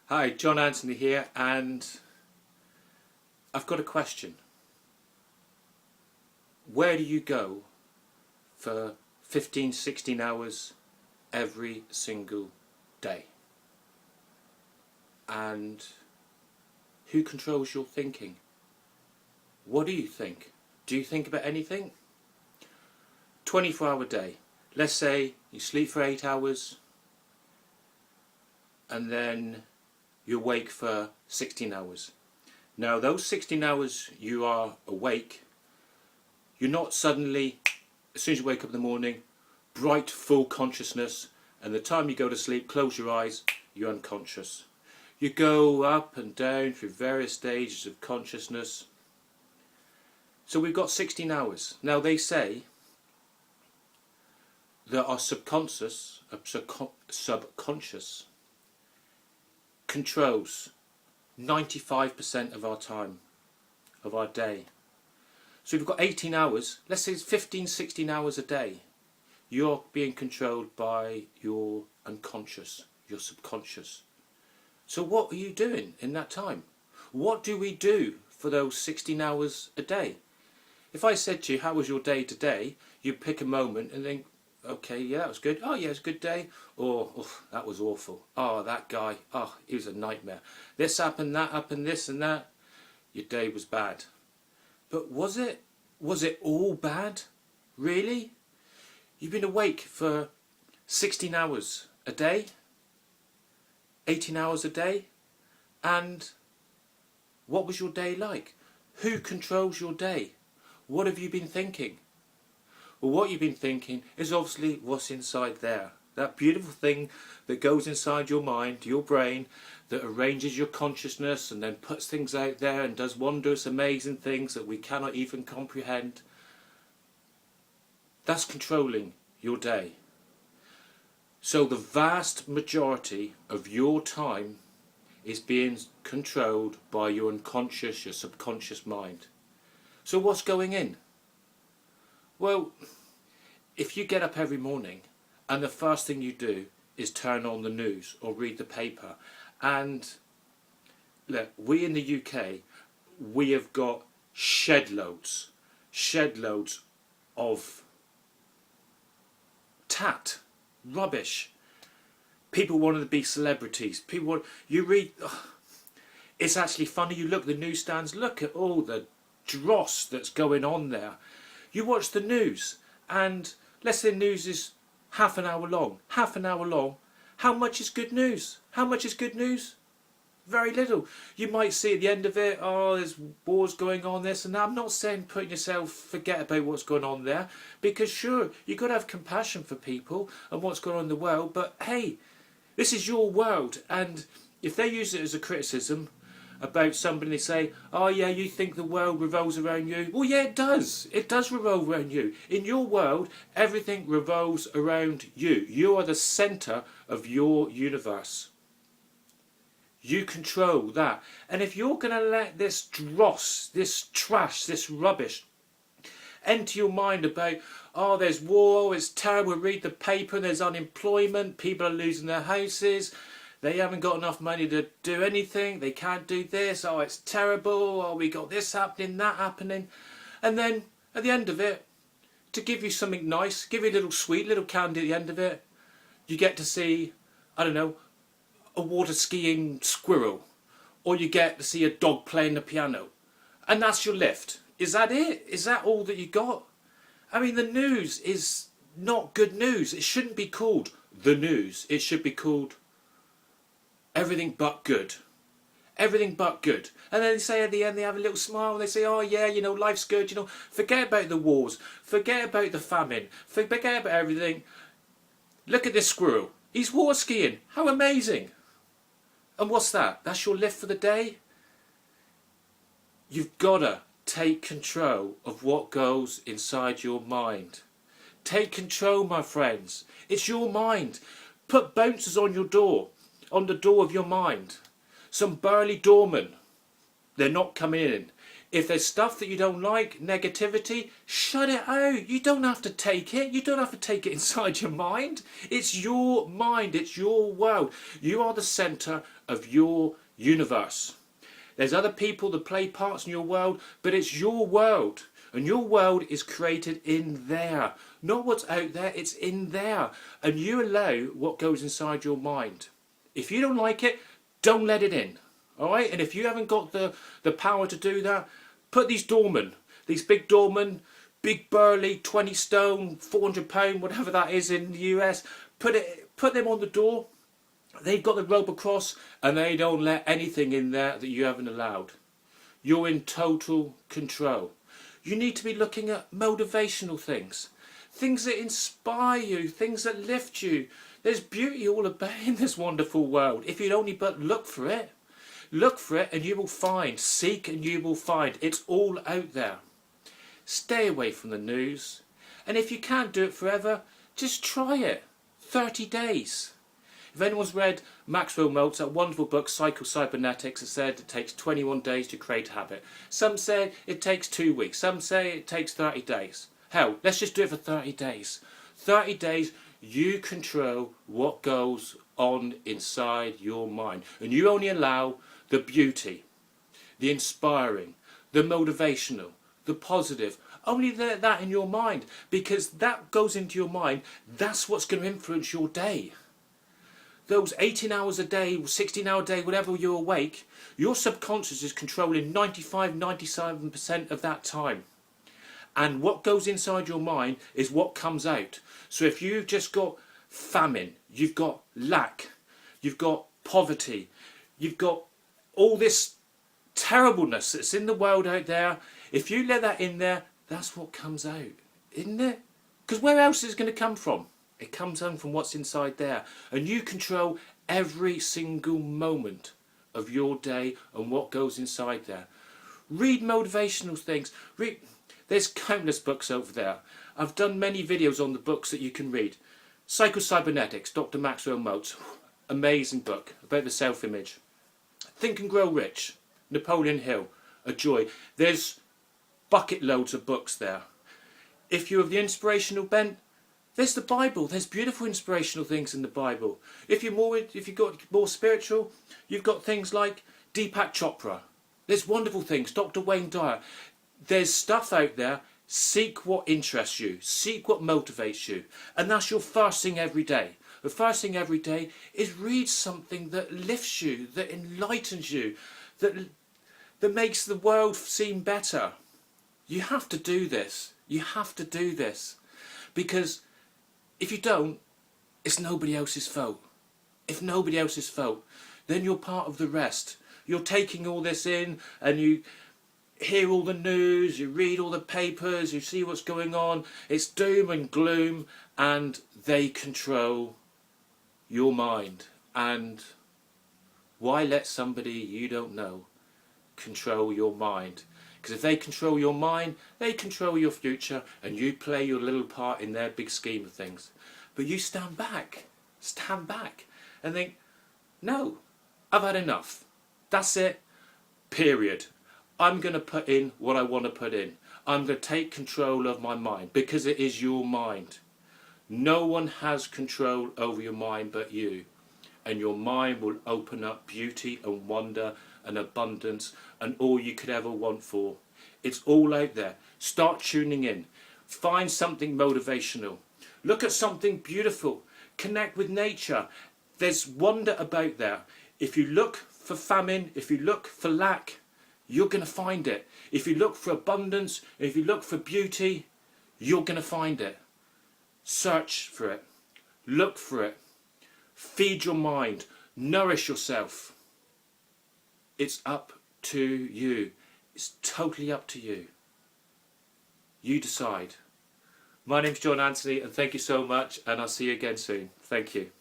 Hi, John Anthony here, and I've got a question. Where do you go for 15, 16 hours every single day? And who controls your thinking? What do you think? Do you think about anything? 24-hour day. Let's say you sleep for 8 hours and then you awake for 16 hours. Now those 16 hours you are awake, you're not suddenly, as soon as you wake up in the morning, bright full consciousness, and the time you go to sleep, close your eyes, you're unconscious. You go up and down through various stages of consciousness. So we've got 16 hours. Now they say that our subconscious controls 95% of our time, of our day. So if you've got 18 hours, let's say it's 15, 16 hours a day, you're being controlled by your unconscious, your subconscious. So what are you doing in that time? What do we do for those 16 hours a day? If I said to you, how was your day today? You'd pick a moment and think, okay, yeah, that was good. Oh, yeah, it was a good day. Or, oh, that was awful. Oh, that guy, oh, he was a nightmare. This happened, this and that. Your day was bad. But was it? Was it all bad? Really? You've been awake for 16 hours a day? 18 hours a day? And what was your day like? Who controls your day? What have you been thinking? Well, what you've been thinking is obviously what's inside there. That beautiful thing that goes inside your mind, your brain, that arranges your consciousness and then puts things out there and does wondrous, amazing things that we cannot even comprehend. That's controlling your day. So the vast majority of your time is being controlled by your unconscious, your subconscious mind. So what's going in? Well, if you get up every morning and the first thing you do is turn on the news or read the paper, and look, we in the UK, we have got shed loads of tat, rubbish. People wanting to be celebrities. You read, it's actually funny, you look at the newsstands, look at all the dross that's going on there. You watch the news, and let's say the news is half an hour long. How much is good news? How much is good news? Very little. You might see at the end of it, oh, there's wars going on, this and that. I'm not saying putting yourself, forget about what's going on there, because sure, you've got to have compassion for people and what's going on in the world, but hey, this is your world, and if they use it as a criticism about somebody, they say, oh yeah, you think the world revolves around you. Well, yeah, it does. It does revolve around you. In your world, everything revolves around you. You are the centre of your universe. You control that. And if you're going to let this dross, this trash, this rubbish enter your mind about, oh, there's war, it's terrible, read the paper, there's unemployment, people are losing their houses, they haven't got enough money to do anything, they can't do this, oh, it's terrible, oh, we got this happening, that happening. And then at the end of it, to give you something nice, give you a little sweet, little candy at the end of it, you get to see, I don't know, a water skiing squirrel, or you get to see a dog playing the piano, and that's your lift. Is that it? Is that all that you got? I mean, the news is not good news. It shouldn't be called the news. It should be called everything but good. Everything but good. And then they say at the end, they have a little smile and they say, oh yeah, you know, life's good, you know, forget about the wars, forget about the famine, forget about everything. Look at this squirrel. He's water skiing. How amazing. And what's that? That's your lift for the day? You've got to take control of what goes inside your mind. Take control, my friends. It's your mind. Put bouncers on your door, on the door of your mind. Some burly doormen. They're not coming in. If there's stuff that you don't like, negativity, shut it out. You don't have to take it. You don't have to take it inside your mind. It's your mind. It's your world. You are the centre of your universe. There's other people that play parts in your world, but it's your world. And your world is created in there. Not what's out there, it's in there. And you allow what goes inside your mind. If you don't like it, don't let it in. Alright? And if you haven't got the power to do that, put these doormen, these big doormen, big burly, 20 stone, 400 pound, whatever that is in the US, put them on the door. They've got the rope across and they don't let anything in there that you haven't allowed. You're in total control. You need to be looking at motivational things. Things that inspire you, things that lift you. There's beauty all about in this wonderful world. If you'd only but look for it. Look for it and you will find. Seek and you will find. It's all out there. Stay away from the news. And if you can't do it forever, just try it. 30 days. If anyone's read Maxwell Maltz, that wonderful book, Psycho-Cybernetics, it said it takes 21 days to create a habit. Some say it takes 2 weeks. Some say it takes 30 days. Hell, let's just do it for 30 days. 30 days, you control what goes on inside your mind. And you only allow the beauty, the inspiring, the motivational, the positive. Only that in your mind. Because that goes into your mind, that's what's going to influence your day. Those 18 hours a day, 16-hour day, whatever you're awake, your subconscious is controlling 95-97% of that time. And what goes inside your mind is what comes out. So if you've just got famine, you've got lack, you've got poverty, you've got all this terribleness that's in the world out there, if you let that in there, that's what comes out, isn't it? Because where else is it going to come from? It comes on from what's inside there. And you control every single moment of your day and what goes inside there. Read motivational things. There's countless books over there. I've done many videos on the books that you can read. Psycho-Cybernetics, Dr. Maxwell Maltz. Amazing book about the self-image. Think and Grow Rich, Napoleon Hill. A joy. There's bucket loads of books there. If you have the inspirational bent, there's the Bible. There's beautiful inspirational things in the Bible. If you've got more spiritual, you've got things like Deepak Chopra. There's wonderful things. Dr. Wayne Dyer. There's stuff out there. Seek what interests you. Seek what motivates you. And that's your first thing every day. The first thing every day is read something that lifts you, that enlightens you, that makes the world seem better. You have to do this. You have to do this. Because if you don't, it's nobody else's fault. If nobody else's fault, then you're part of the rest. You're taking all this in and you hear all the news, you read all the papers, you see what's going on. It's doom and gloom and they control your mind. And why let somebody you don't know control your mind? Because if they control your mind, they control your future and you play your little part in their big scheme of things. But you stand back and think, no, I've had enough. That's it, period. I'm going to put in what I want to put in. I'm going to take control of my mind because it is your mind. No one has control over your mind but you. And your mind will open up beauty and wonder and abundance and all you could ever want for. It's all out there. Start tuning in. Find something motivational. Look at something beautiful. Connect with nature. There's wonder about there. If you look for famine, if you look for lack, you're going to find it. If you look for abundance, if you look for beauty, you're going to find it. Search for it. Look for it. Feed your mind. Nourish yourself. It's up to you. It's totally up to you. You decide. My name's John Anthony and thank you so much and I'll see you again soon. Thank you.